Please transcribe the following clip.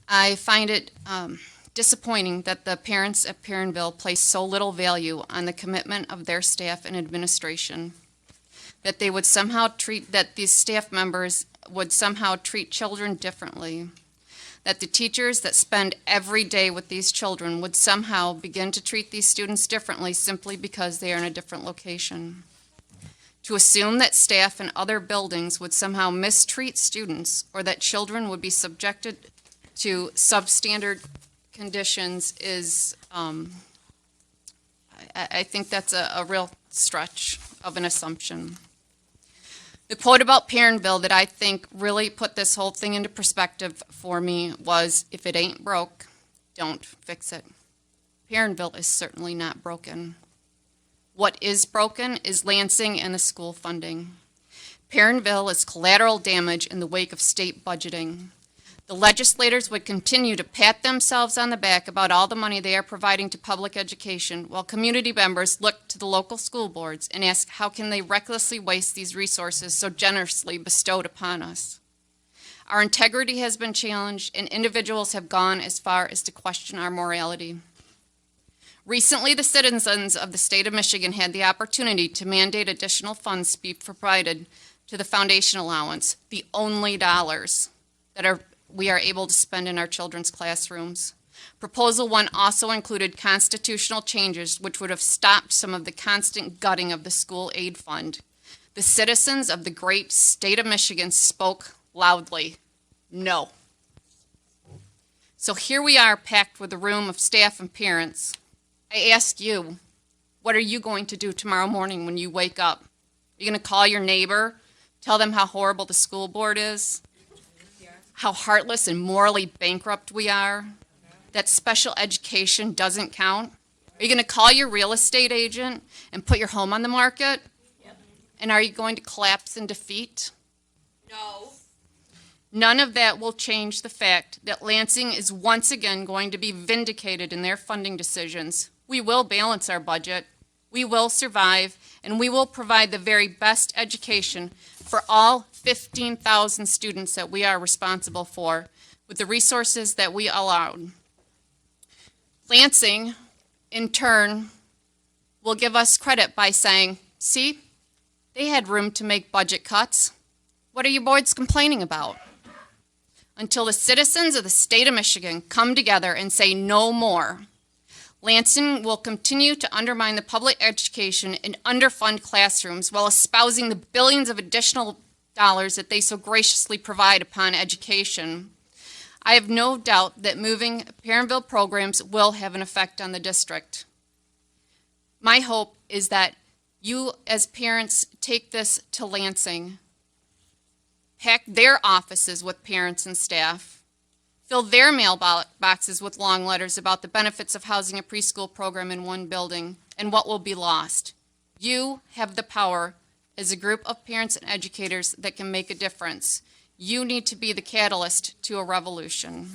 I find it disappointing that the parents at Perrinville place so little value on the commitment of their staff and administration, that they would somehow that these staff members would somehow treat children differently, that the teachers that spend every day with these children would somehow begin to treat these students differently simply because they are in a different location. To assume that staff in other buildings would somehow mistreat students or that children would be subjected to substandard conditions is, I think that's a real stretch of an assumption. The quote about Perrinville that I think really put this whole thing into perspective for me was, "If it ain't broke, don't fix it." Perrinville is certainly not broken. What is broken is Lansing and the school funding. Perrinville is collateral damage in the wake of state budgeting. The legislators would continue to pat themselves on the back about all the money they are providing to public education, while community members look to the local school boards and ask how can they recklessly waste these resources so generously bestowed upon us. Our integrity has been challenged, and individuals have gone as far as to question our morality. Recently, the citizens of the state of Michigan had the opportunity to mandate additional funds be provided to the foundation allowance, the only dollars that we are able to spend in our children's classrooms. Proposal 1 also included constitutional changes which would have stopped some of the constant gutting of the school aid fund. The citizens of the great state of Michigan spoke loudly, no. So here we are packed with a room of staff and parents. I ask you, what are you going to do tomorrow morning when you wake up? Are you going to call your neighbor, tell them how horrible the school board is? How heartless and morally bankrupt we are, that special education doesn't count? Are you going to call your real estate agent and put your home on the market? Yep. And are you going to collapse in defeat? No. None of that will change the fact that Lansing is once again going to be vindicated in their funding decisions. We will balance our budget, we will survive, and we will provide the very best education for all 15,000 students that we are responsible for with the resources that we allowed. Lansing, in turn, will give us credit by saying, see, they had room to make budget cuts. What are you boards complaining about? Until the citizens of the state of Michigan come together and say no more, Lansing will continue to undermine the public education and underfund classrooms while espousing the billions of additional dollars that they so graciously provide upon education. I have no doubt that moving Perrinville programs will have an effect on the district. My hope is that you as parents take this to Lansing, pack their offices with parents and staff, fill their mailboxes with long letters about the benefits of housing a preschool program in one building and what will be lost. You have the power as a group of parents and educators that can make a difference. You need to be the catalyst to a revolution.